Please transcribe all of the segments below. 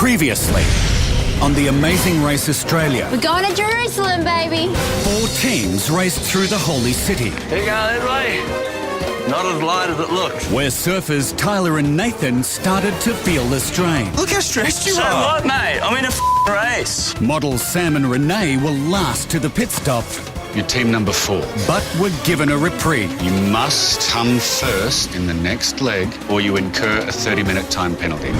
Previously, on The Amazing Race Australia, We're going to Jerusalem, baby. 4 teams raced through the Holy City. Here you go, that way. Not as light as it looks. Where surfers Tyler and Nathan started to feel the strain. Look how stressed you So are. what, mate? I'm in a race. Models Sam and Renee were last to the pit stop. You're team number 4. But were given a reprieve. You must come first in the next leg or you incur a 30-minute time penalty.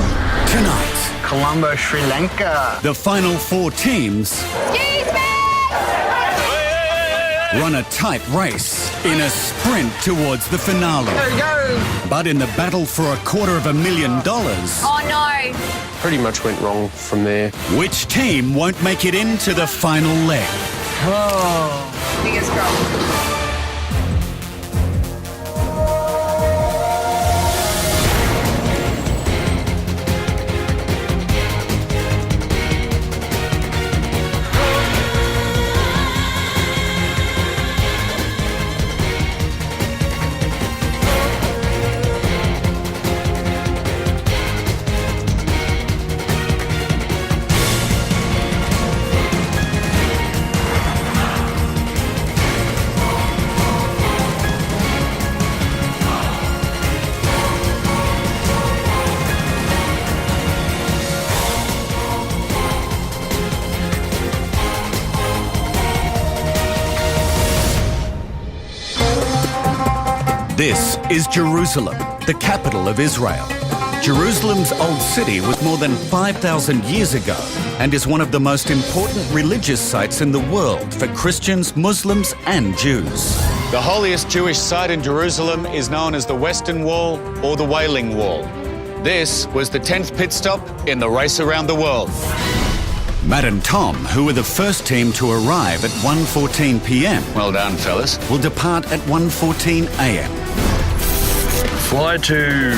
Tonight, Colombo, Sri Lanka. the final 4 teams Excuse me! run a tight race in a sprint towards the finale. Go. But in the battle for $250,000, Oh, no. Pretty much went wrong from there. which team won't make it into the final leg? Fingers crossed. This is Jerusalem, the capital of Israel. Jerusalem's old city was more than 5,000 years ago and is one of the most important religious sites in the world for Christians, Muslims and Jews. The holiest Jewish site in Jerusalem is known as the Western Wall or the Wailing Wall. This was the 10th pit stop in the race around the world. Matt and Tom, who were the first team to arrive at 1:14 p.m, Well done, fellas. will depart at 1:14 a.m. Fly to...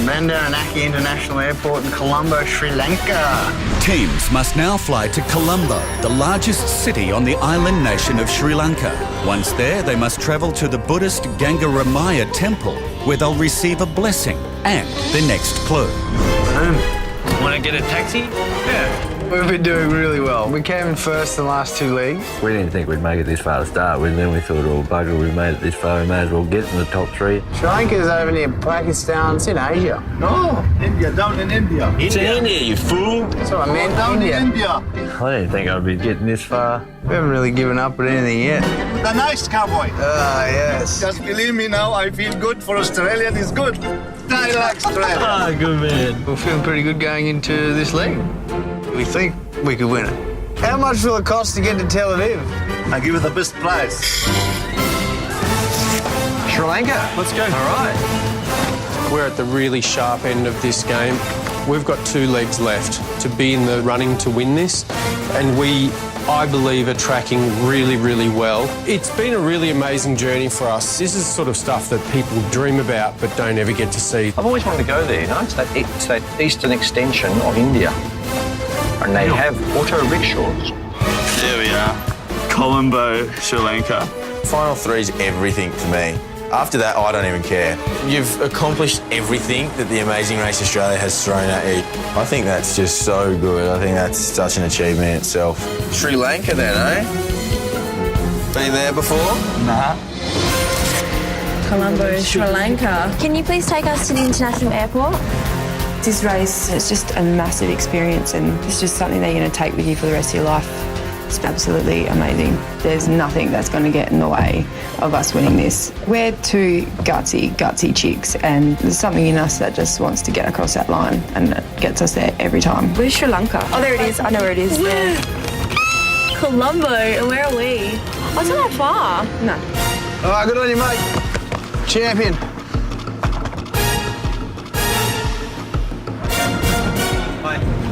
Bandaranaike International Airport in Colombo, Sri Lanka. Teams must now fly to Colombo, the largest city on the island nation of Sri Lanka. Once there, they must travel to the Buddhist Gangaramaya temple, where they'll receive a blessing and their next clue. Want to get a taxi? Yeah. We've been doing really well. We came in first the last 2 leagues. We didn't think we'd make it this far to start with, then we thought, oh, bugger, we've made it this far, we may as well get in the top 3. Sri Lanka's over near Pakistan. It's in Asia. No, India, down in India. It's in India, you fool. That's what I meant, Down India. in India. I didn't think I'd be getting this far. We haven't really given up at anything yet. The nice cowboy. Yes. Just believe me now, I feel good for Australia. It's good. I like Australia. Ah, good man. We're feeling pretty good going into this league. We think we could win it. How much will it cost to get to Tel Aviv? I give you the best price. Sri Lanka. Let's go. All right. We're at the really sharp end of this game. We've got 2 legs left to be in the running to win this. And we, I believe, are tracking really, really well. It's been a really amazing journey for us. This is sort of stuff that people dream about but don't ever get to see. I've always wanted to go there, you know, it's that eastern extension of India. And they have auto rickshaws. There we are, Colombo, Sri Lanka. Final 3 is everything to me. After that, I don't even care. You've accomplished everything that the Amazing Race Australia has thrown at you. I think that's just so good. I think that's such an achievement in itself. Sri Lanka then, eh? Been there before? Nah. Colombo, Sri Lanka. Can you please take us to the international airport? This race is just a massive experience and it's just something that you're going to take with you for the rest of your life. It's absolutely amazing. There's nothing that's going to get in the way of us winning this. We're 2 gutsy chicks and there's something in us that just wants to get across that line and it gets us there every time. Where's Sri Lanka? Oh, there it is. I know where it is. Yeah. Colombo, and where are we? Oh, it's not that far. No. All right, good on you, mate. Champion.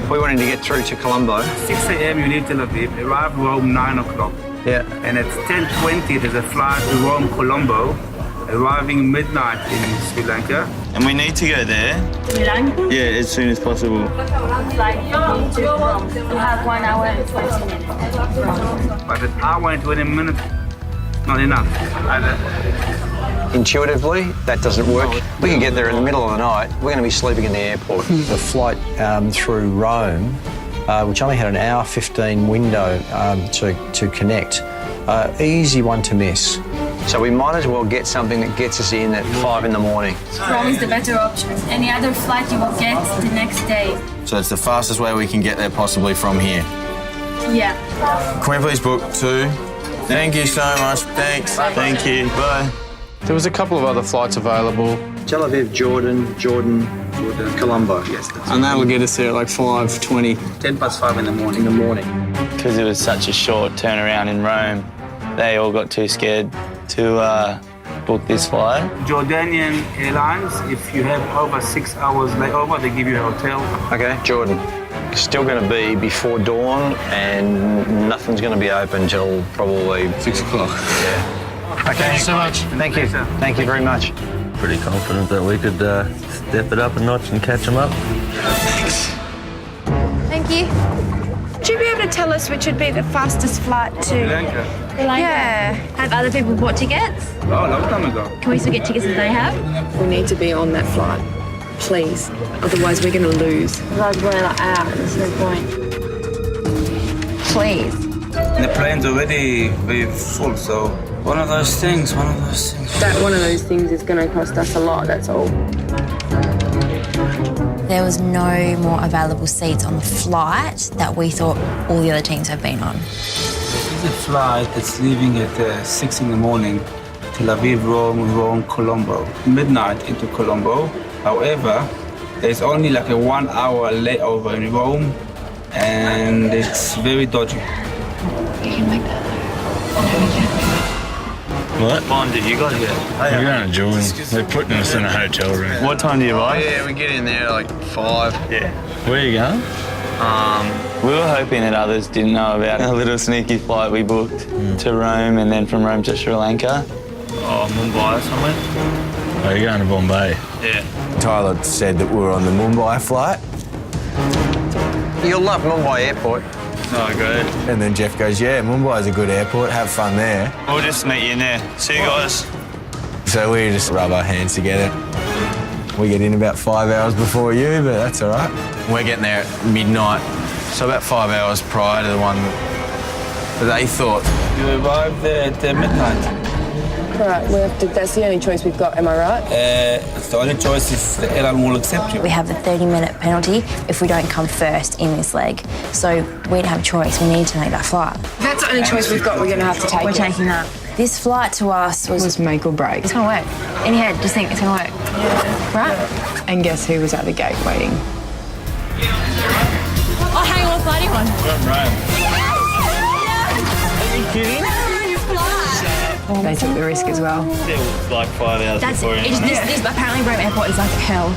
We wanted to get through to Colombo. 6 a.m. you leave Tel Aviv, arrive Rome 9 o'clock. Yeah. And at 10:20 there's a flight to Rome, Colombo, arriving midnight in Sri Lanka. And we need to go there. Sri Lanka? Yeah, as soon as possible. Like, you have 1 hour and 20 minutes. But an hour and 20 minutes, not enough. Intuitively, that doesn't work. We can get there in the middle of the night. We're going to be sleeping in the airport. The flight through Rome, which only had an hour 15 window to connect, easy one to miss. So we might as well get something that gets us in at 5 in the morning. Rome is the better option. Any other flight you will get the next day. So it's the fastest way we can get there possibly from here. Yeah. Can we please book 2? Thank you so much. Thanks. Thank you. Bye. There was a couple of other flights available. Tel Aviv, Jordan, Colombo. Yes. And that'll get us there at like 5:20. 5:10 in the morning. Because it was such a short turnaround in Rome, they all got too scared to book this flight. Jordanian Airlines, if you have over 6 hours layover, they give you a hotel. Okay, Jordan. Still going to be before dawn and nothing's going to be open till probably 6 o'clock. Yeah. Okay. Thank you so much. Thank you. Thank you very much. Pretty confident that we could step it up a notch and catch them up. Thanks. Thank you. Would you be able to tell us which would be the fastest flight to Sri Lanka. Yeah. Have other people bought tickets? Oh, a long time ago. Can we still get tickets that they have? We need to be on that flight, please. Otherwise, we're going to lose. Otherwise, we're like out. There's no point. Please. And the plane's already very full, so one of those things. That one of those things is going to cost us a lot, that's all. There was no more available seats on the flight that we thought all the other teams have been on. This is a flight that's leaving at 6 in the morning. Tel Aviv, Rome, Colombo. Midnight into Colombo. However, there's only like a 1 hour layover in Rome, and it's very dodgy. You can make that. What time did you guys get? We're going to Jordan. They're putting us in a hotel room. What time do you buy? Yeah, we get in there like 5. Yeah. Where are you going? We were hoping that others didn't know about a little sneaky flight we booked to Rome and then from Rome to Sri Lanka. Oh, Mumbai or somewhere. Oh, you're going to Bombay? Yeah. Tyler said that we were on the Mumbai flight. You'll love Mumbai Airport. Oh, great. And then Jeff goes, yeah, Mumbai's a good airport, have fun there. We'll just meet you in there. See you guys. So we just rub our hands together. We get in about 5 hours before you, but that's all right. We're getting there at midnight, so about 5 hours prior to the one that they thought. You arrived there at midnight. Right, that's the only choice we've got, am I right? The only choice is the airline will accept you. We have a 30-minute penalty if we don't come first in this leg. So we don't have a choice. We need to make that flight. That's the only choice we've got. We're going to have to take We're it. taking that. This flight to us was make or break. it's going to work. In your head, just think it's going to work. Yeah. Right? And guess who was at the gate waiting? Oh, hang on, flight one. From Rome. Are you kidding? They took the risk as well. It was like 5 hours before. This apparently Rome Airport is like hell.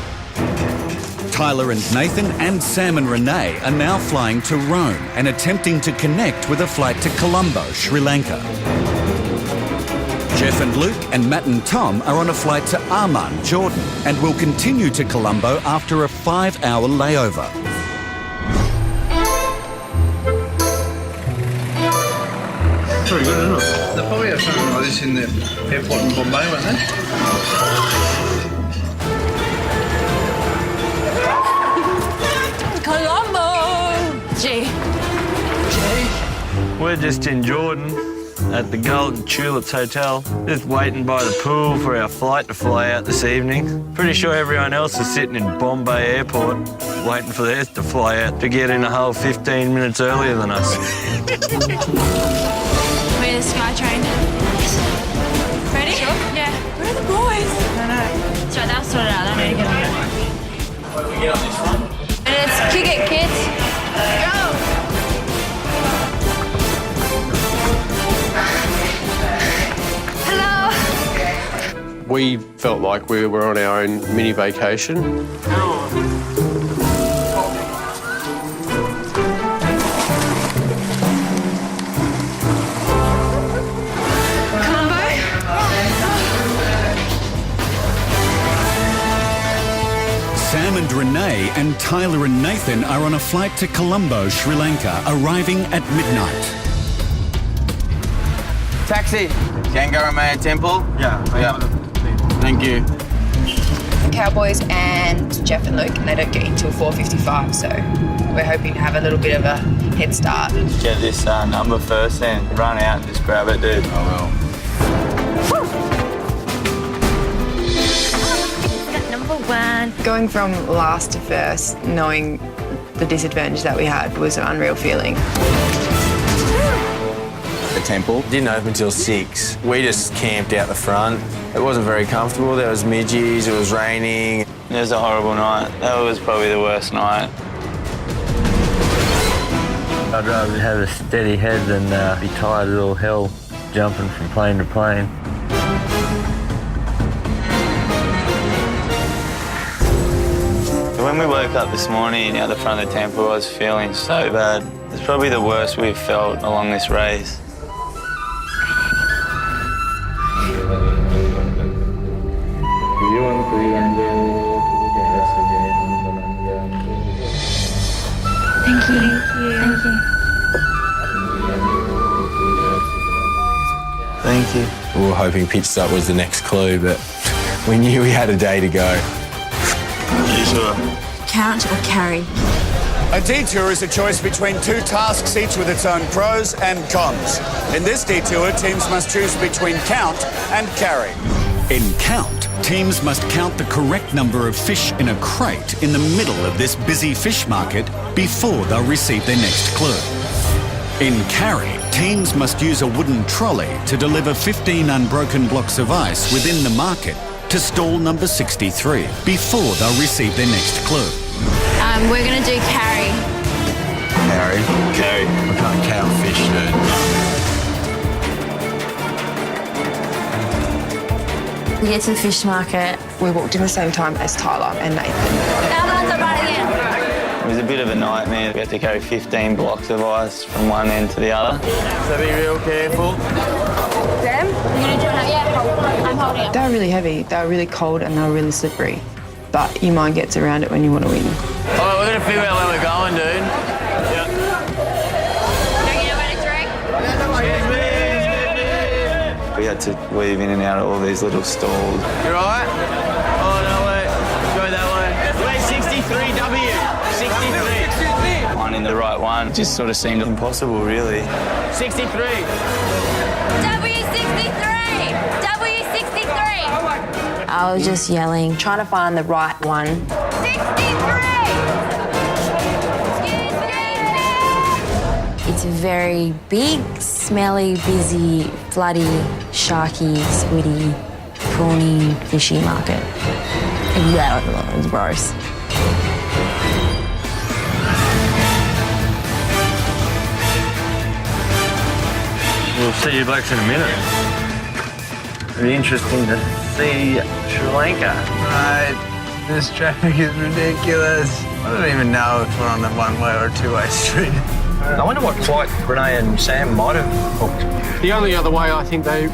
Tyler and Nathan and Sam and Renee are now flying to Rome and attempting to connect with a flight to Colombo, Sri Lanka. Jeff and Luke and Matt and Tom are on a flight to Amman, Jordan, and will continue to Colombo after a 5-hour layover. Pretty good, isn't it? They probably have something like this in the airport in Bombay, won't they? Colombo! G. We're just in Jordan at the Golden Tulips Hotel, just waiting by the pool for our flight to fly out this evening. Pretty sure everyone else is sitting in Bombay Airport waiting for theirs to fly out to get in a whole 15 minutes earlier than us. We're the SkyTrain. Ready? Sure. Yeah. Where are the boys? I don't know. So they'll sort it out. They need to get on it. What do we get on this one? And it's kick it, kids. Go! Hello! We felt like we were on our own mini vacation. Sam and Renee and Tyler and Nathan are on a flight to Colombo, Sri Lanka, arriving at midnight. Taxi. Gangaramaya Temple? Yeah. Thank you. Cowboys and Jeff and Luke, and they don't get until 4:55, so we're hoping to have a little bit of a head start. Get this number first then. Run out and just grab it, dude. I Number one. Going from last to first, knowing the disadvantage that we had, was an unreal feeling. The temple didn't open until 6. We just camped out the front. It wasn't very comfortable. There was midges, it was raining. It was a horrible night. That was probably the worst night. I'd rather have a steady head than be tired as all hell jumping from plane to plane. When we woke up this morning out the front of the temple, I was feeling so bad. It's probably the worst we've felt along this race. Thank you. Thank you. Thank you. We were hoping pit stop was the next clue, but we knew we had a day to go. Count or carry? A detour is a choice between two tasks, each with its own pros and cons. In this detour, teams must choose between count and carry. In count, teams must count the correct number of fish in a crate in the middle of this busy fish market before they'll receive their next clue. In carry, teams must use a wooden trolley to deliver 15 unbroken blocks of ice within the market to stall number 63 before they'll receive their next clue. We're gonna do carry. Carry? Carry. We can't count fish, dude. We get to the fish market. We walked in the same time as Tyler and Nathan. It was a bit of a nightmare. We had to carry 15 blocks of ice from one end to the other. So be real careful. Graham, you're gonna do it? Yeah, I'm holding it. They were really heavy, they were really cold, and they were really slippery. But your mind gets around it when you want to win. All right, we're going to figure out where we're going, dude. We had to weave in and out of all these little stalls. You right? Oh, no, wait. Go that way. Wait, 63W. 63. Finding the right one just sort of seemed impossible, really. 63. W63! W63! I was just yelling, trying to find the right one. 63! It's a very big, smelly, busy, floody, sharky, squiddy, prawny, fishy market. It's gross. We'll see you blokes in a minute. It'll be interesting to see Sri Lanka. Right. This traffic is ridiculous. I don't even know if we're on a one-way or a two-way street. I wonder what flight Renee and Sam might have booked. The only other way I think they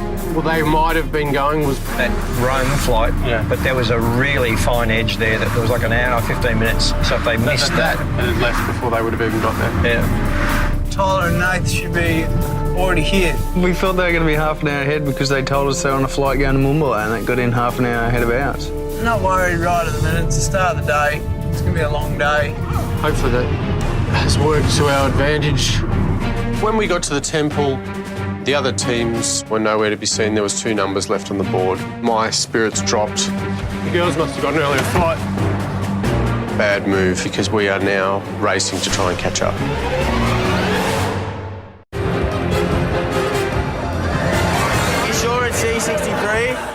might have been going was That Rome flight, but there was a really fine edge there that there was like an hour, 15 minutes. So if they missed that... and it left before they would have even got there. Yeah. Tyler and Nath should be already here. We thought they were going to be half an hour ahead because they told us they were on a flight going to Mumbai and they got in half an hour ahead of ours. Not worried right at the minute. It's the start of the day. It's going to be a long day. Hopefully that has worked to our advantage. When we got to the temple, the other teams were nowhere to be seen. There was 2 numbers left on the board. My spirits dropped. The girls must have got an earlier flight. Bad move because we are now racing to try and catch up.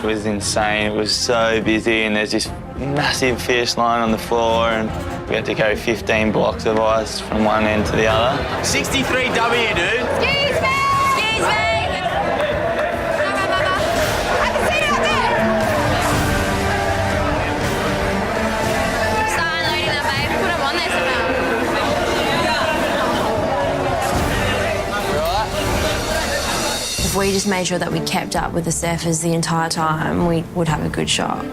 It was insane. It was so busy and there's this massive fish line on the floor and we had to carry 15 blocks of ice from one end to the other. 63W, dude. Excuse me! Excuse me! I can see it out there! Start unloading that, babe. Put them on there somehow. If we just made sure that we kept up with the surfers the entire time, we would have a good shot.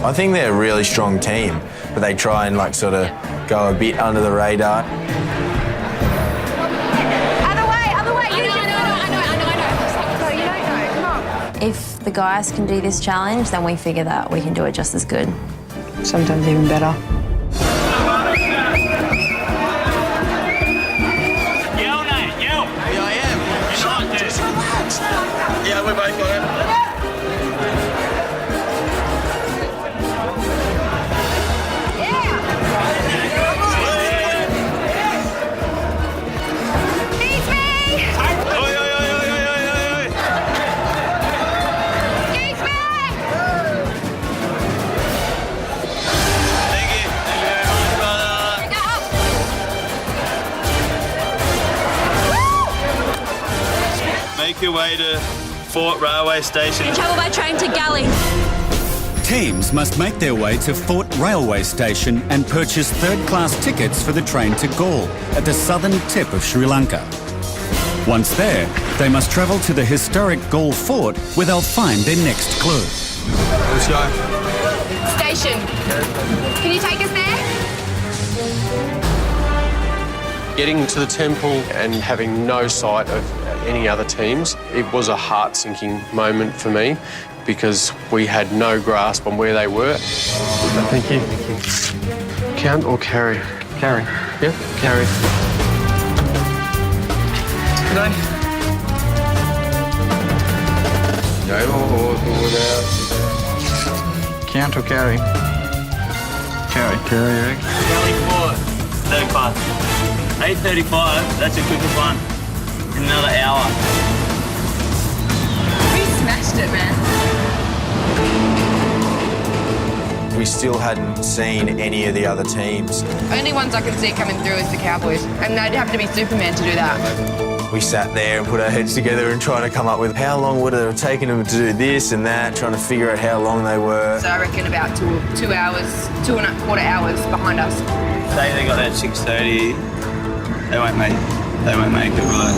I think they're a really strong team, but they try and sort of go a bit under the radar. Other way! I know. So you don't know. Come on. If the guys can do this challenge, then we figure that we can do it just as good. Sometimes even better. Yell, Nate, yell. Yeah, I am. You're not, dude. Just relax. Yeah, we both got it. Make your way to Fort Railway Station. Travel by train to Galley. Teams must make their way to Fort Railway Station and purchase third-class tickets for the train to Galle at the southern tip of Sri Lanka. Once there, they must travel to the historic Galle Fort where they'll find their next clue. Let's go. Station. Can you take us there? Getting to the temple and having no sight of any other teams, it was a heart-sinking moment for me because we had no grasp on where they were. Thank you. Count or carry? Carry. Yep, carry. Today. Count or carry? Carry. Carry. Galley Fort, third class. 8:35, that's the quickest one. In another hour. We smashed it, man. We still hadn't seen any of the other teams. Only ones I can see coming through is the Cowboys, and they'd have to be Superman to do that. We sat there and put our heads together and trying to come up with how long would it have taken them to do this and that, trying to figure out how long they were. So I reckon about 2 hours, 2.25 hours behind us. Say they got there at 6:30. They won't make it, will they?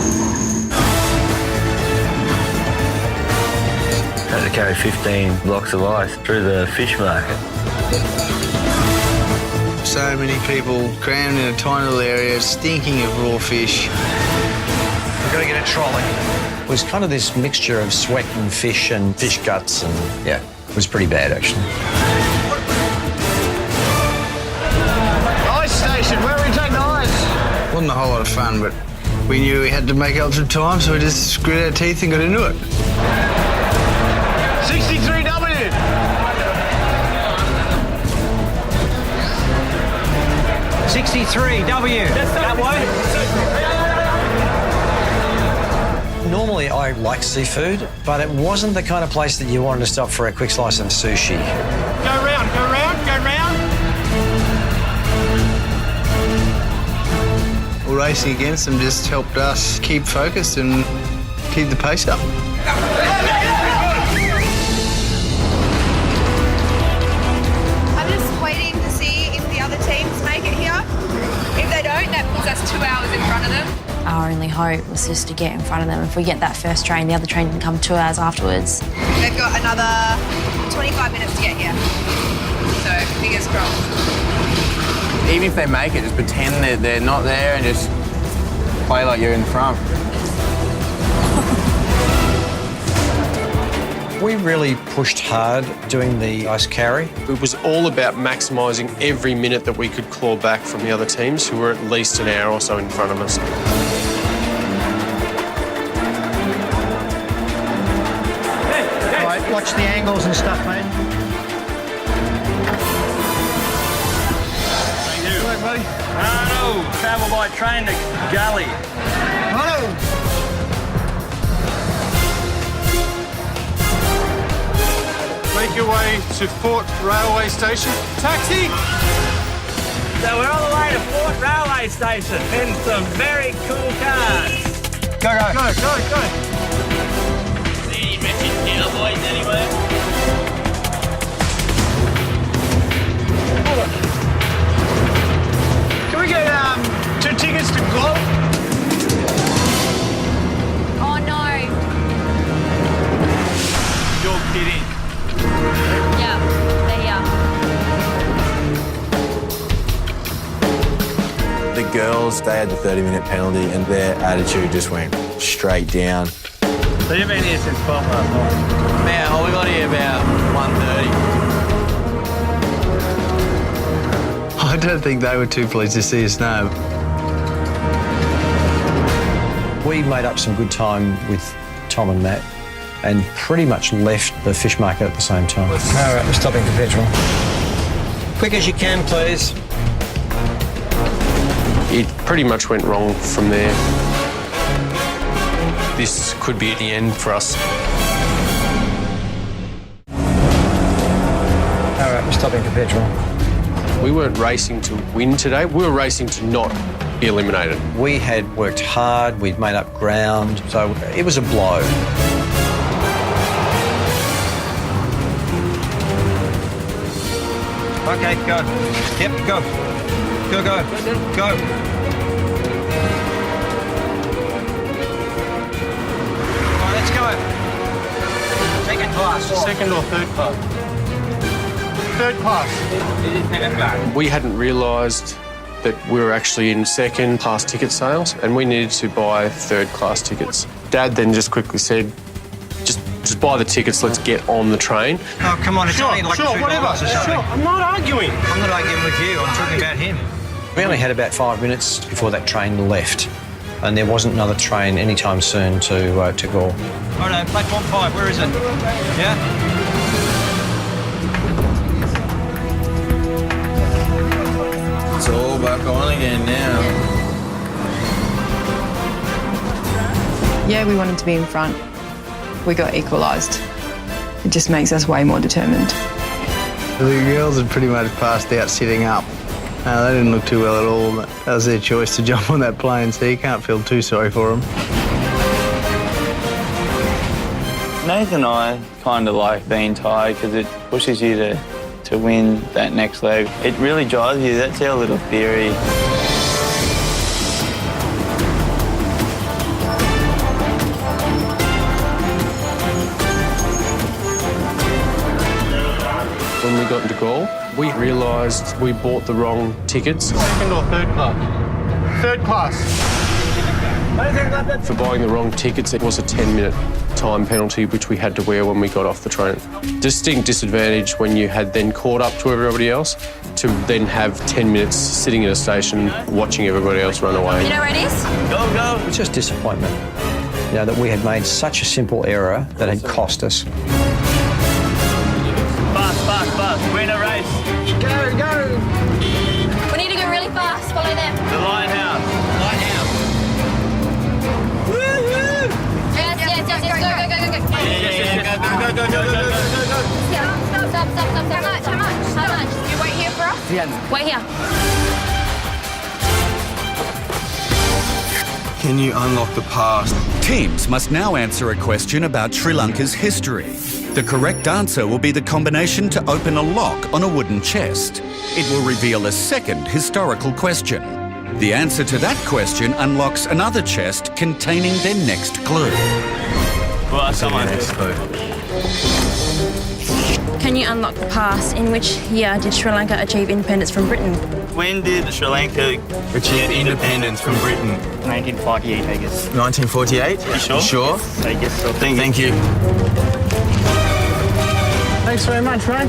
Had to carry 15 blocks of ice through the fish market. So many people crammed in a tiny little area, stinking of raw fish. We've got to get a trolley. It was kind of this mixture of sweat and fish guts, and yeah, it was pretty bad actually. Ice station, where are we taking the ice? Wasn't a whole lot of fun, but we knew we had to make up some time, so we just gritted our teeth and got into it. 63W! 63W. That way. Normally I like seafood, but it wasn't the kind of place that you wanted to stop for a quick slice of sushi. Go round, go round, go round. Well, racing against them just helped us keep focused and keep the pace up. I'm just waiting to see if the other teams make it here. If they don't, that puts us 2 hours in front of them. Our only hope was just to get in front of them. If we get that first train, the other train can come 2 hours afterwards. They've got another 25 minutes to get here. So, fingers crossed. Even if they make it, just pretend that they're not there and just play like you're in front. We really pushed hard doing the ice carry. It was all about maximising every minute that we could claw back from the other teams who were at least an hour or so in front of us. All right, watch the angles and stuff, mate. Buddy. Righto, travel by train to Galley. Righto. Make your way to Fort Railway Station. Taxi! So we're on the way to Fort Railway Station in some very cool cars. Go, go. Go, go, go. See any wretched cowboys anywhere? Can we get 2 tickets to Galle? Oh no. You're kidding. Yeah, they're here. The girls, they had the 30-minute penalty and their attitude just went straight down. So you've been here since 12 last night? Man, we got here about 1:30. I don't think they were too pleased to see us now. We made up some good time with Tom and Matt and pretty much left the fish market at the same time. All right, we're stopping for petrol. Quick as you can, please. It pretty much went wrong from there. This could be the end for us. All right, we're stopping for petrol. We weren't racing to win today, we were racing to not be eliminated. We had worked hard, we'd made up ground, so it was a blow. Okay, go. Yep, go. Go, go. Go. All right, let's go. Second class. Second or third class? Third class. We hadn't realised that we were actually in second class ticket sales and we needed to buy third class tickets. Dad then just quickly said, just buy the tickets, let's get on the train. Oh, come on, it's only like $2 or something. I'm not arguing. I'm not arguing with you, I'm talking about him. We only had about 5 minutes before that train left, and there wasn't another train anytime soon to Gaul. Oh no, platform 5, where is it? Yeah? It's all back on again now. Yeah, we wanted to be in front. We got equalised. It just makes us way more determined. The girls had pretty much passed out sitting up. They didn't look too well at all, but that was their choice to jump on that plane, so you can't feel too sorry for them. Nathan and I kind of like being tired because it pushes you to win that next leg. It really drives you. That's our little theory. When we got into Gaul, we realised we bought the wrong tickets. Second or third class? Third class. For buying the wrong tickets, it was a 10-minute time penalty which we had to wear when we got off the train. Distinct disadvantage when you had then caught up to everybody else to then have 10 minutes sitting in a station watching everybody else run away. You know where it is? Go, go. It's just disappointment, you know, that we had made such a simple error that had cost us. Fast. We're in a race. Go, go. We need to go really fast. Follow them. The lighthouse. Yes. Go. Yeah. Go. Stop. How much? You wait here for us? Wait here. Can you unlock the past? Teams must now answer a question about Sri Lanka's history. The correct answer will be the combination to open a lock on a wooden chest. It will reveal a second historical question. The answer to that question unlocks another chest containing their next clue. Well, someone Next clue. Can you unlock the past? In which year did Sri Lanka achieve independence from Britain? When did Sri Lanka Achieve independence from Britain. 1948, I guess. 1948? You sure? You sure? Yes, I guess so. Thank you. Thanks very much, Ray.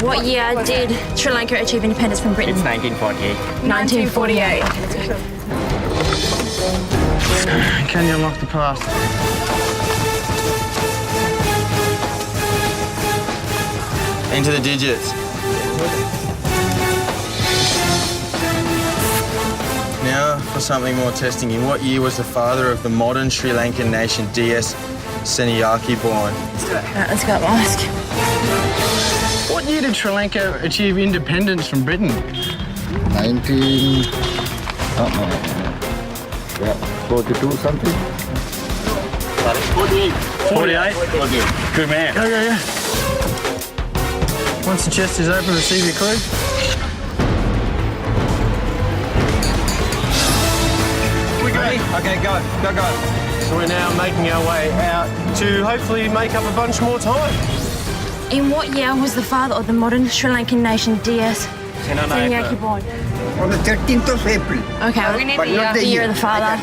What year did Sri Lanka achieve independence from Britain? It's 1948. 1948. Can you unlock the past? Enter the digits. Now for something more testing. In what year was the father of the modern Sri Lankan nation, DS Seniyaki, born? Alright, let's go up and ask. What year did Sri Lanka achieve independence from Britain? 42 something. 48? Good man. Go. Once the chest is open, receive your clue. Ready? Okay, go. So we're now making our way out to hopefully make up a bunch more time. In what year was the father of the modern Sri Lankan nation, DS Seniyaki, born? On the 13th of April. Okay, we need the year of the father.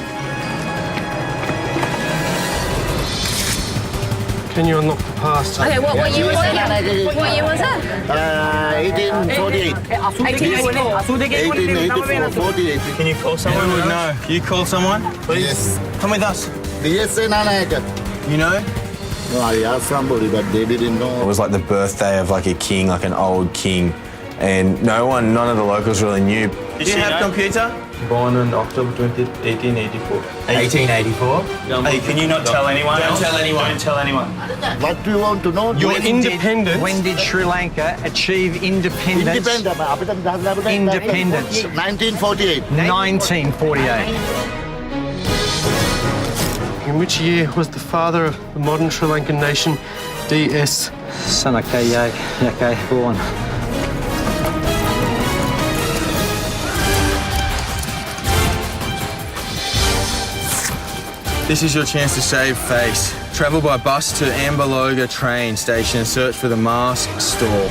Can you unlock the past? Okay, what year was it? What year was it? 1848. 1884. 48. Can you call someone? Who would know? You call someone? Please. Yes. Come with us. Yes, Nanaga. You know? No, I asked somebody, but they didn't know. It was like the birthday of like a king, like an old king, and none of the locals really knew. Do you have computer? Born on October 20th, 1884. 1884. Hey, can you not tell anyone Don't else? tell anyone. Don't tell anyone. What do you want to know? You're independent. When did Sri Lanka achieve independence? Independence. 1948. 1948. In which year was the father of the modern Sri Lankan nation, D.S. Sanakaya born. This is your chance to save face. Travel by bus to Ambaloga train station and search for the mask store.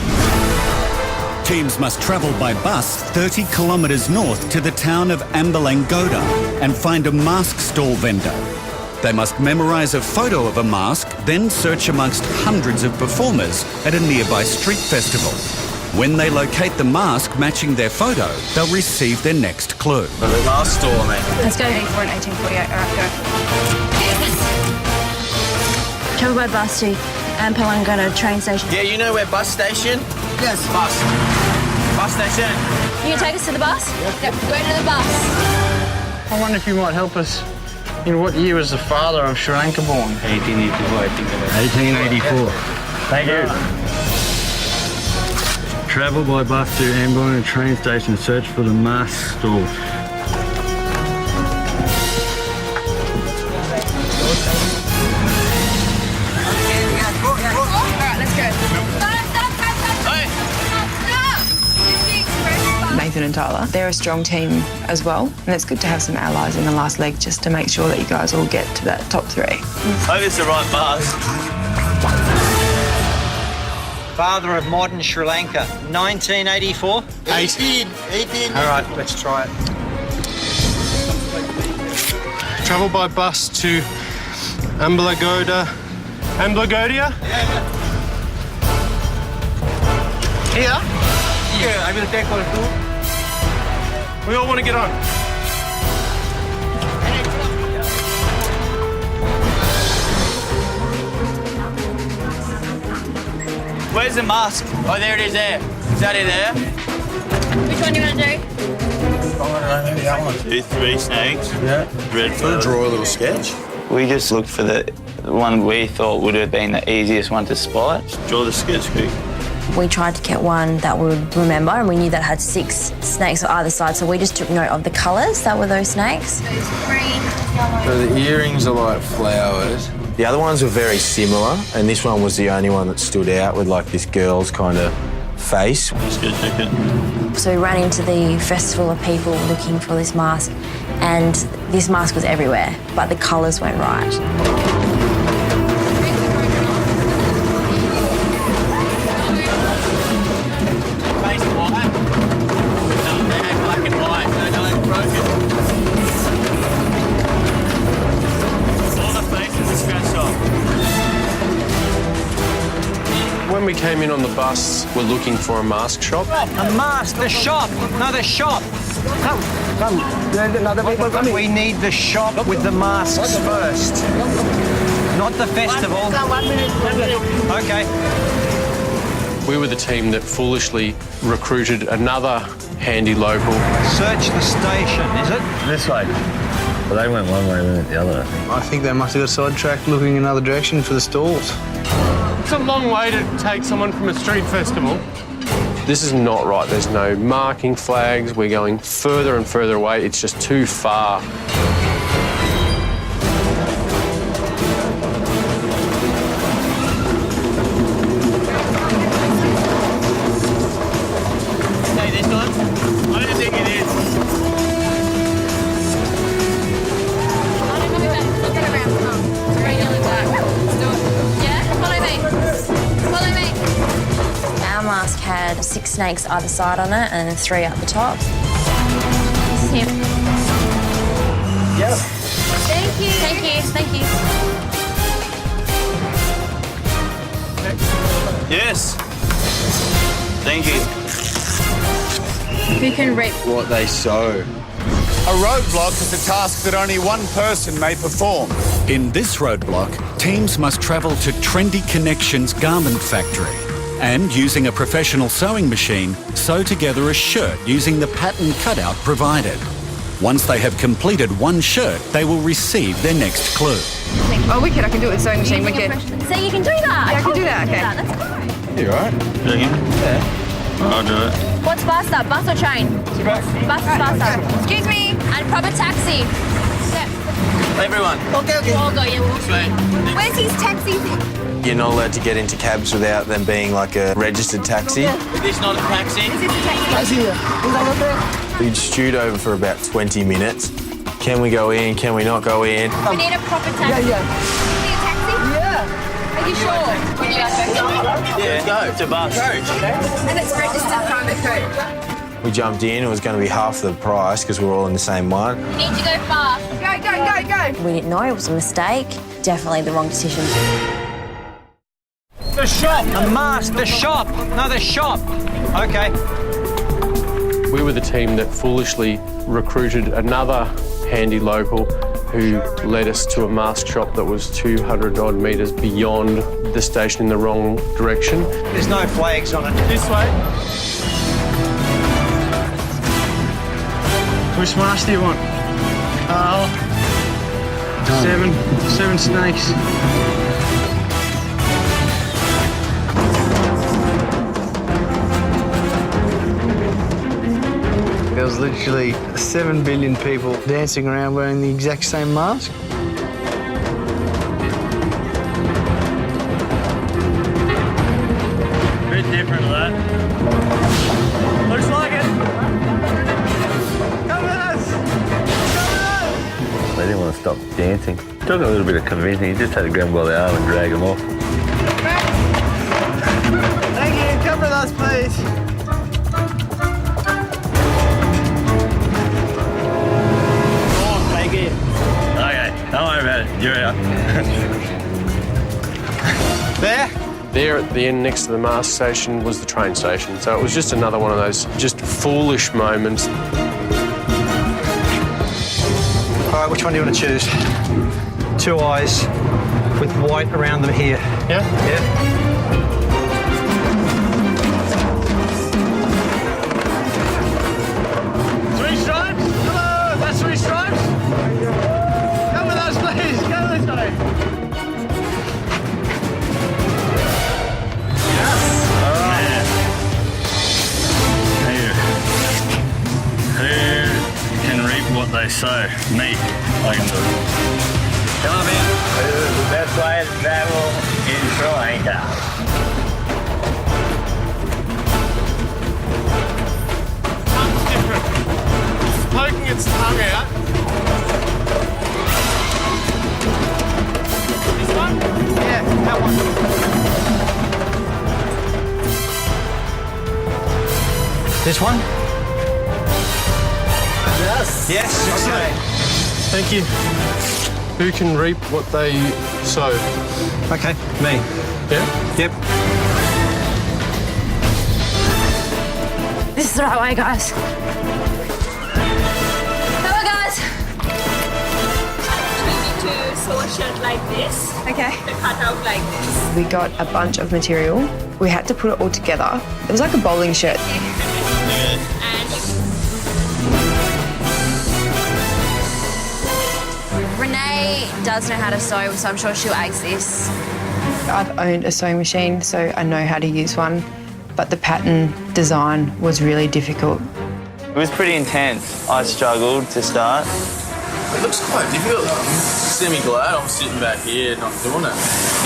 Teams must travel by bus 30 kilometres north to the town of Ambalangoda and find a mask stall vendor. They must memorise a photo of a mask, then search amongst hundreds of performers at a nearby street festival. When they locate the mask matching their photo, they'll receive their next clue. The mask store, mate. Let's go. 1884 and 1848. All right, go. Travel by bus to Palangana train station. Yeah, you know where bus station? Yes. Bus station. You can take us to the bus? Yep. Go to the bus. I wonder if you might help us. In what year was the father of Sri Lanka born? 1884, I think. 1884. Thank you. Travel by bus to Ambon train station and search for the mask stall. Nathan and Tyler, they're a strong team as well, and it's good to have some allies in the last leg just to make sure that you guys all get to that top three. Hope it's the right bus. Father of modern Sri Lanka, 1984? 18. All right, let's try it. Travel by bus to Ambalagoda. Ambalagodia? Here? Yeah, I will take one too. We all want to get on. Where's the mask? Oh, there it is there. Is that it there? Which one do you want to do? Maybe that one. 2, 3 snakes. Yeah. Red Sort of draw a little sketch. We just looked for the one we thought would have been the easiest one to spot. Draw the sketch quick. We tried to get one that we would remember, and we knew that had 6 snakes on either side, so we just took note of the colours that were those snakes. So the earrings are like flowers. The other ones were very similar, and this one was the only one that stood out with like this girl's kind of face. Let's go check it. So we ran into the festival of people looking for this mask, and this mask was everywhere, but the colours weren't right. When we came in on the bus, we're looking for a mask shop. A mask, the shop, no, the shop. Come. We need the shop with the masks first. Not the festival. 1 minute. Okay. We were the team that foolishly recruited another handy local. Search the station, is it? This way. Well, they went one way, we went the other, I think. I think they must have got sidetracked looking in another direction for the stalls. It's a long way to take someone from a street festival. This is not right. There's no marking flags. We're going further and further away. It's just too far. Hey, this one? I don't think it is. Our mask had 6 snakes either side on it and 3 at the top. This is him. Yes. Thank you. Thank you. Thank you. Yes. Thank you. Who can reap What they sow. A roadblock is a task that only one person may perform. In this roadblock, teams must travel to Trendy Connections garment factory and, using a professional sewing machine, sew together a shirt using the pattern cutout provided. Once they have completed one shirt, they will receive their next clue. Oh, wicked, I can do it with sewing machine, wicked. So you can do that? Yeah, I can do that, okay. Let's go. You all right? Yeah. I'll do it. What's faster, bus or train? Bus is faster. Excuse me. And proper taxi. Everyone. Okay. We'll go, yeah, we'll Sweet. Where's his taxi? You're not allowed to get into cabs without them being like a registered taxi. Is this not a taxi? Is this a taxi? We'd stewed over for about 20 minutes. Can we go in? Can we not go in? We need a proper taxi. Yeah. Is it a taxi? Yeah. Are you sure? Yeah, let's go. It's a bus. And it's registered private coach. We jumped in. It was going to be half the price because we're all in the same one. We need to go fast. Go. We didn't know, it was a mistake. Definitely the wrong decision. The shop! The mask, the shop! No, the shop! Okay. We were the team that foolishly recruited another handy local who led us to a mask shop that was 200 odd metres beyond the station in the wrong direction. There's no flags on it. This way. Which mask do you want? Seven snakes. There was literally 7 billion people dancing around wearing the exact same mask. Bit different to that. Looks like it. Come with us. They didn't want to stop dancing. Took a little bit of convincing. You just had to grab them by the arm and drag them off. Thank you. Come with us, please. Okay, don't worry about it. You're out. There at the end next to the mask station was the train station. So it was just another one of those just foolish moments. All right, which one do you want to choose? 2 eyes with white around them here. Yeah? Yeah. Three stripes? Hello, that's 3 stripes? Come with us, please. Go this way. Who can reap what they sow? Me. I can do it. Come on, man. The best way to travel is through anchor. Poking its tongue out. This one? Yeah, that one. This one? Yes, okay. Thank you. Who can reap what they sow? Okay, me. Yeah? Yep. This is the right way, guys. Hello, guys. We need to sew a shirt like this. Okay. The cutout like this. We got a bunch of material. We had to put it all together. It was like a bowling shirt. Renee does know how to sew, so I'm sure she'll ace this. I've owned a sewing machine, so I know how to use one, but the pattern design was really difficult. It was pretty intense. I struggled to start. It looks quite difficult though. I'm semi-glad I'm sitting back here not doing it.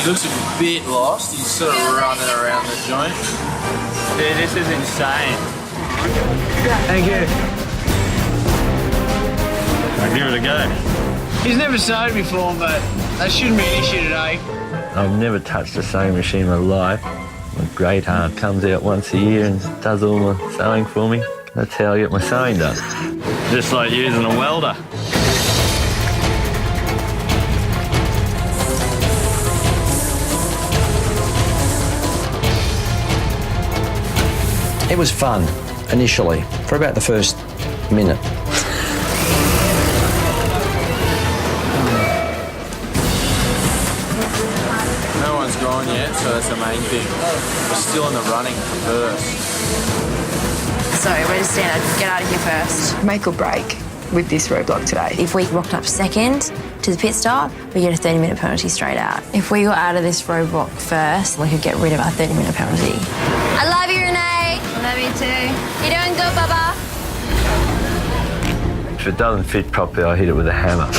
He looks a bit lost. He's sort of running around the joint. Dude, this is insane. Thank you. I'll give it a go. He's never sewed before, but that shouldn't be an issue today. I've never touched a sewing machine in my life. My great aunt comes out once a year and does all my sewing for me. That's how I get my sewing done. Just like using a welder. It was fun, initially, for about the first minute. No one's gone yet, so that's the main thing. We're still in the running for first. So we're just going to get out of here first. Make or break with this roadblock today. If we rocked up second to the pit stop, we get a 30-minute penalty straight out. If we got out of this roadblock first, we could get rid of our 30-minute penalty. I love you, Renee. I love you too. You doing good, Bubba? If it doesn't fit properly, I hit it with a hammer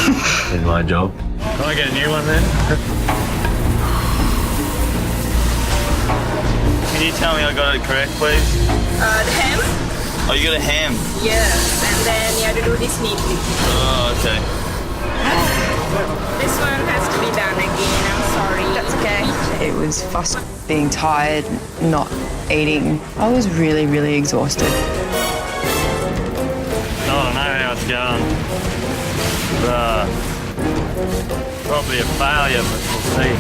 in my job. Can I get a new one then? Can you tell me I got it correct, please? The hem? Oh, you got a ham? Yes, and then you have to do this neatly. Oh, okay. This one has to be done again, I'm sorry. That's okay. It was fuss, being tired, not eating. I was really, really exhausted. I don't know how it's going. Probably a failure, but we'll see.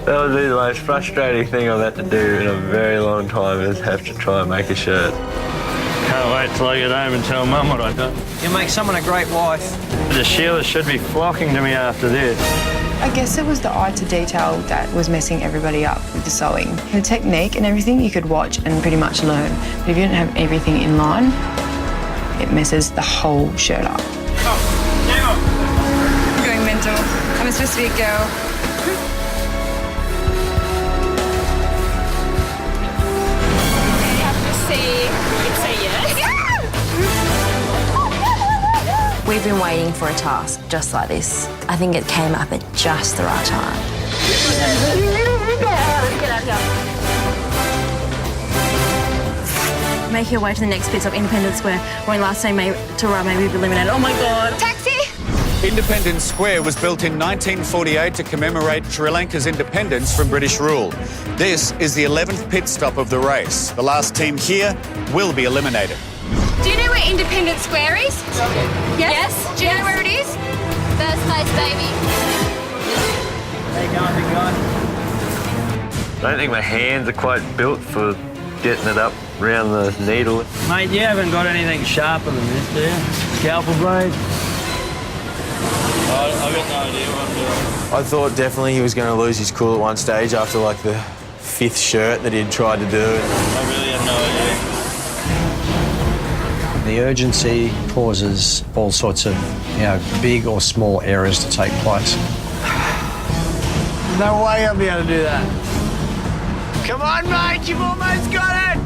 That would be the most frustrating thing I've had to do in a very long time, is have to try and make a shirt. Can't wait till I get home and tell Mum what I've done. You make someone a great wife. The Sheila should be flocking to me after this. I guess it was the eye to detail that was messing everybody up with the sewing. The technique and everything you could watch and pretty much learn. But if you didn't have everything in line, it messes the whole shirt up. I'm going mental. I'm supposed to be a girl. You have to say, it's a yes. We've been waiting for a task just like this. I think it came up at just the right time. Get out here. Make your way to the next pit stop, Independence Square. When last time to run, maybe we've eliminated. Oh my God. Taxi! Independence Square was built in 1948 to commemorate Sri Lanka's independence from British rule. This is the 11th pit stop of the race. The last team here will be eliminated. Do you know where Independence Square is? Yes? Do you know where it is? First place, baby. How you going, big guy? I don't think my hands are quite built for getting it up around the needle. Mate, you haven't got anything sharper than this, do you? Scalpel blade? I've got no idea what I'm doing. I thought definitely he was going to lose his cool at one stage after like the 5th shirt that he'd tried to do. I really have no idea. The urgency causes all sorts of, big or small errors to take place. No way I'll be able to do that. Come on, mate, you've almost got it!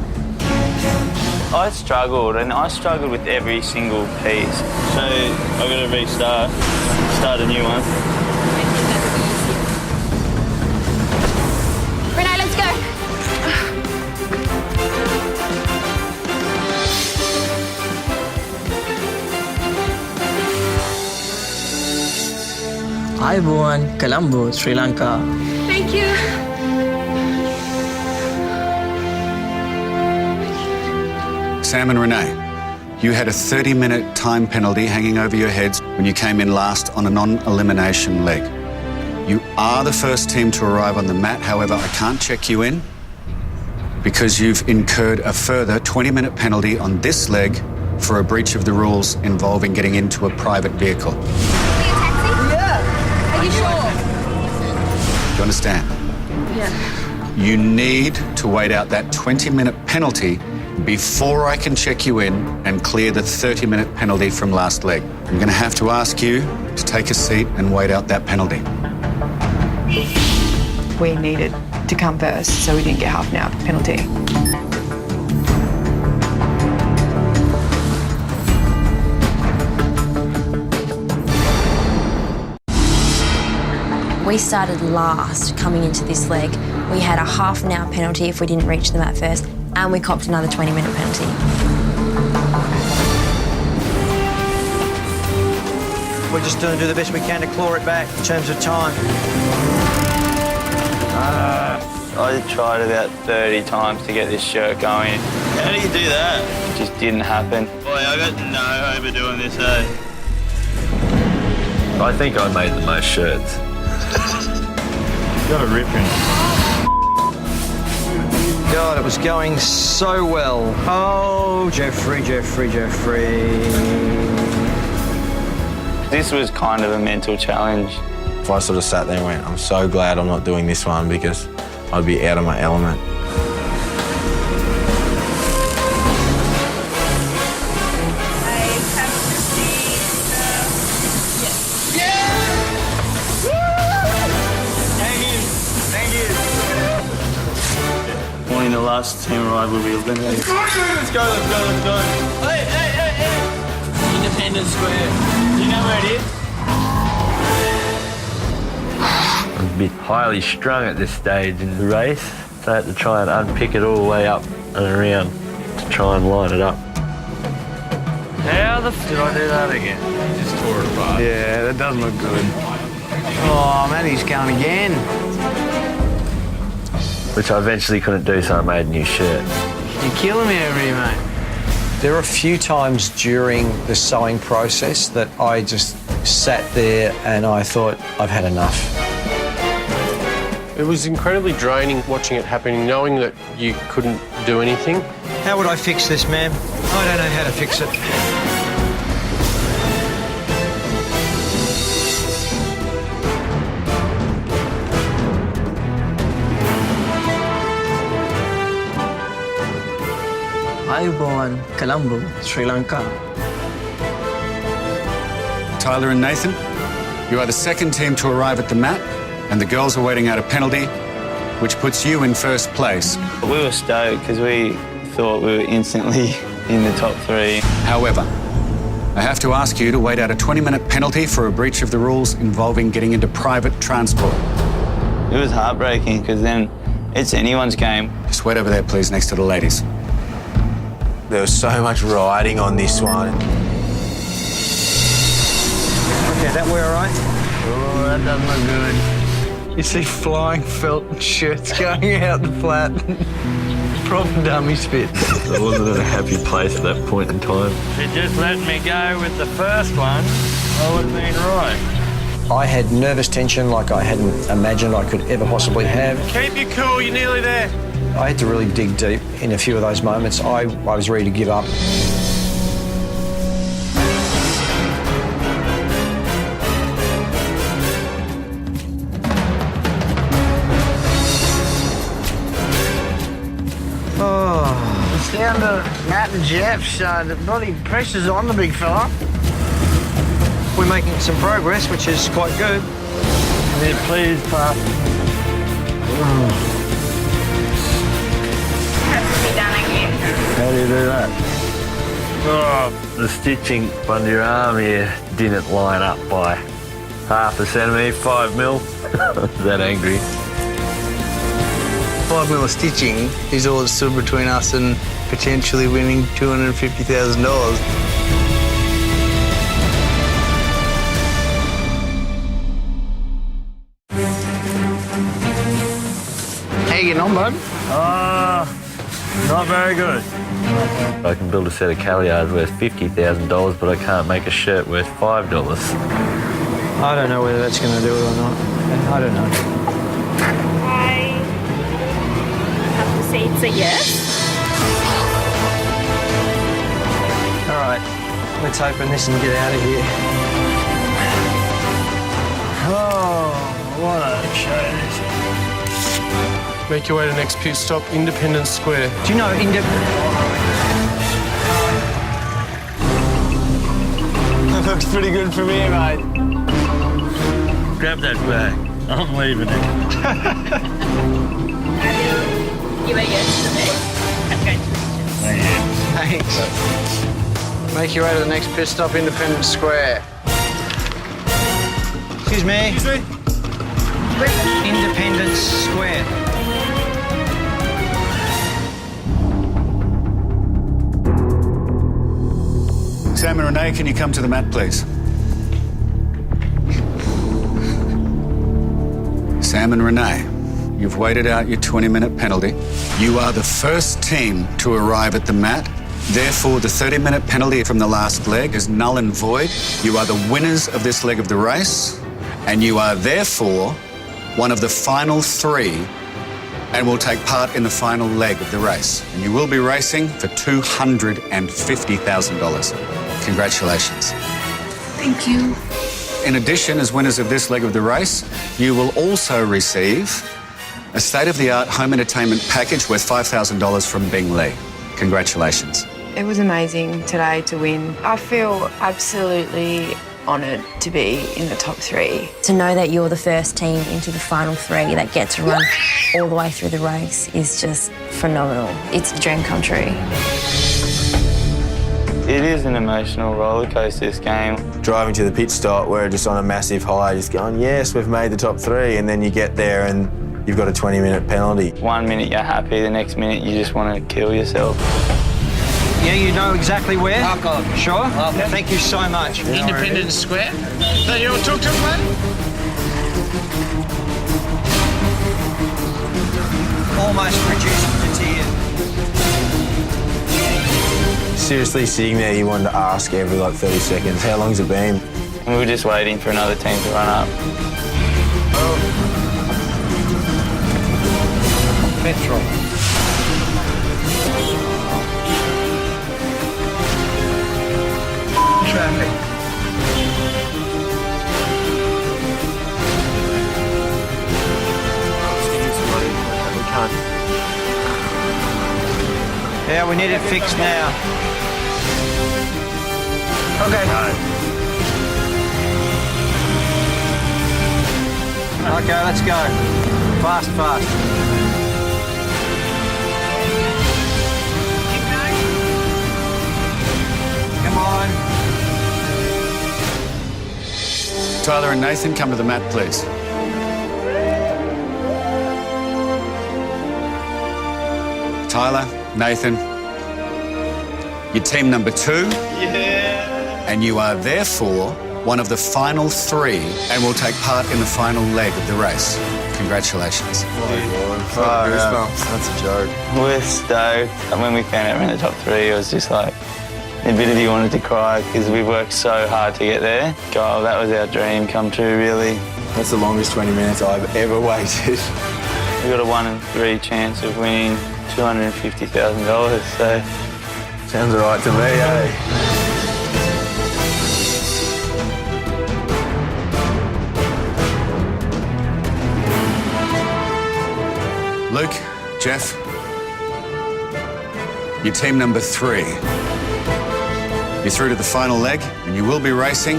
I struggled with every single piece. So I've got to restart, start a new one. Renee, let's go. Ayubowan, Colombo, Sri Lanka. Thank you. Sam and Renee, you had a 30-minute time penalty hanging over your heads when you came in last on a non-elimination leg. You are the first team to arrive on the mat, however, I can't check you in because you've incurred a further 20-minute penalty on this leg for a breach of the rules involving getting into a private vehicle. Do Are you sure? you understand? Yeah. You need to wait out that 20-minute penalty before I can check you in and clear the 30-minute penalty from last leg. I'm going to have to ask you to take a seat and wait out that penalty. We needed to come first, so we didn't get half an hour penalty. We started last coming into this leg. We had a half an hour penalty if we didn't reach the mat first, and we copped another 20-minute penalty. We're just going to do the best we can to claw it back in terms of time. I tried about 30 times to get this shirt going. How do you do that? It just didn't happen. Boy, I got no hope of doing this, eh? I think I made the most shirts. Got a rip in it. God, it was going so well. Oh, Jeffrey. This was kind of a mental challenge. If I sort of sat there and went, I'm so glad I'm not doing this one because I'd be out of my element. Wanting the last team arrive will be eliminated. Let's go. Hey. Independence Square. Do you know where it is? I'm a bit highly strung at this stage in the race, so I had to try and unpick it all the way up and around to try and line it up. How the f did I do that again? Just tore it apart. Yeah, that doesn't look good. Oh, Matty's going again. Which I eventually couldn't do, so I made a new shirt. You're killing me over here, mate. There were a few times during the sewing process that I just sat there and I thought, I've had enough. It was incredibly draining watching it happening, knowing that you couldn't do anything. How would I fix this, ma'am? I don't know how to fix it. Ayubowan, Colombo, Sri Lanka. Tyler and Nathan, you are the second team to arrive at the mat, and the girls are waiting out a penalty, which puts you in first place. We were stoked because we thought we were instantly in the top 3. However, I have to ask you to wait out a 20-minute penalty for a breach of the rules involving getting into private transport. It was heartbreaking because then it's anyone's game. Just wait over there, please, next to the ladies. There was so much riding on this one. Okay, that way all right? Oh, that doesn't look good. You see flying felt shirts going out the flat. Proper dummy spit. I wasn't in a happy place at that point in time. If you just let me go with the first one, I would have been right. I had nervous tension like I hadn't imagined I could ever possibly have. Keep you cool, you're nearly there. I had to really dig deep in a few of those moments. I was ready to give up. It's down to Matt and Jeff, so the bloody pressure's on the big fella. We're making some progress, which is quite good. Can you please pass? How do you do that? Oh, the stitching under your arm here didn't line up by half a centimetre, 5 mil. That angry. 5 mil of stitching is all that stood between us and potentially winning $250,000. How you getting on, bud? Not very good. I can build a set of calios worth $50,000, but I can't make a shirt worth $5. I don't know whether that's going to do it or not. I don't know. I have to say it's a yes. All right, let's open this and get out of here. Oh, what a show this is. Make your way to the next pit stop, Independence Square. Do you know That looks pretty good for me, mate. Grab that bag. I'm leaving it. You are yes to me. Thanks. Make your way to the next pit stop, Independence Square. Excuse me. Independence Square. Sam and Renee, can you come to the mat, please? Sam and Renee, you've waited out your 20-minute penalty. You are the first team to arrive at the mat. Therefore, the 30-minute penalty from the last leg is null and void. You are the winners of this leg of the race, and you are therefore one of the final 3 and will take part in the final leg of the race. And you will be racing for $250,000. Congratulations. Thank you. In addition, as winners of this leg of the race, you will also receive a state-of-the-art home entertainment package worth $5,000 from Bing Lee. Congratulations. It was amazing today to win. I feel absolutely honoured to be in the top 3. To know that you're the first team into the final 3 that get to run all the way through the race is just phenomenal. It's a dream come true. It is an emotional roller coaster, this game. Driving to the pit stop, we're just on a massive high, just going, yes, we've made the top 3, and then you get there and you've got a 20-minute penalty. 1 minute you're happy, the next minute you just want to kill yourself. Yeah, you know exactly where? Sure? Thank you so much. Independence Square. So you all took to man? Almost reduced to tears. Seriously, sitting there, you wanted to ask every 30 seconds, how long's it been? And we were just waiting for another team to run up. Petrol. Traffic. Yeah, we need it fixed now. Okay. Okay, let's go. Fast, fast. Come on. Tyler and Nathan, come to the mat, please. Tyler, Nathan, you're team number 2. Yeah. And you are therefore one of the final 3 and will take part in the final leg of the race. Congratulations. That's a joke. We're stoked. When we found out we're in the top 3, it was just like, a bit of you wanted to cry because we worked so hard to get there. God, that was our dream come true, really. That's the longest 20 minutes I've ever waited. We got a 1 in 3 chance of winning $250,000, so... Sounds all right to me, eh? Luke, Jeff, you're team number 3. You're through to the final leg, and you will be racing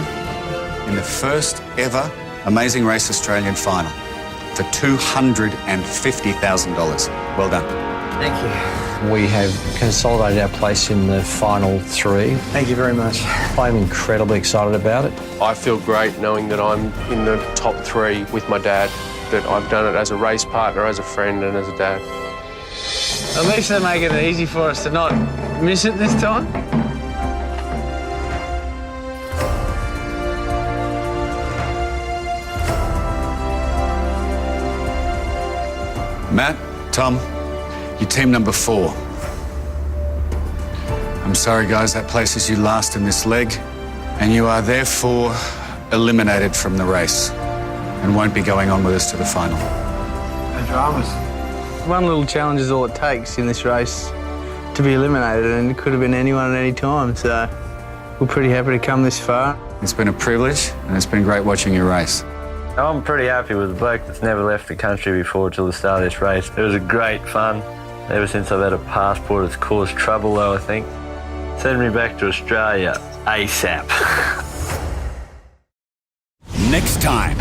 in the first ever Amazing Race Australian final for $250,000. Well done. Thank you. We have consolidated our place in the final 3. Thank you very much. I'm incredibly excited about it. I feel great knowing that I'm in the top 3 with my dad, that I've done it as a race partner, as a friend and as a dad. At least they're making it easy for us to not miss it this time. Matt, Tom, you're team number 4. I'm sorry, guys, that places you last in this leg, and you are therefore eliminated from the race and won't be going on with us to the final. No dramas. One little challenge is all it takes in this race to be eliminated, and it could have been anyone at any time, so we're pretty happy to come this far. It's been a privilege, and it's been great watching you race. I'm pretty happy with a bloke that's never left the country before till the start of this race. It was a great fun. Ever since I've had a passport, it's caused trouble though, I think. Send me back to Australia ASAP. Next time,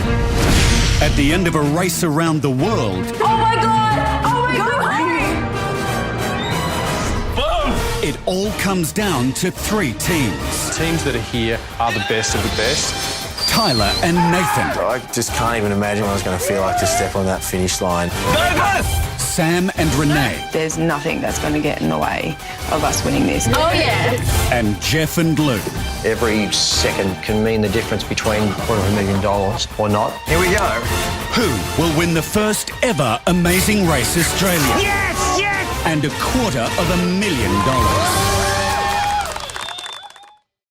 at the end of a race around the world... Oh my God! Oh my God! It all comes down to 3 teams. Teams that are here are the best of the best. Tyler and Nathan. I just can't even imagine what it's going to feel like to step on that finish line. Sam and Renee. There's nothing that's going to get in the way of us winning this. Oh yeah! And Jeff and Luke. Every second can mean the difference between $250,000 or not. Here we go. Who will win the first ever Amazing Race Australia? Yes, yes! And $250,000.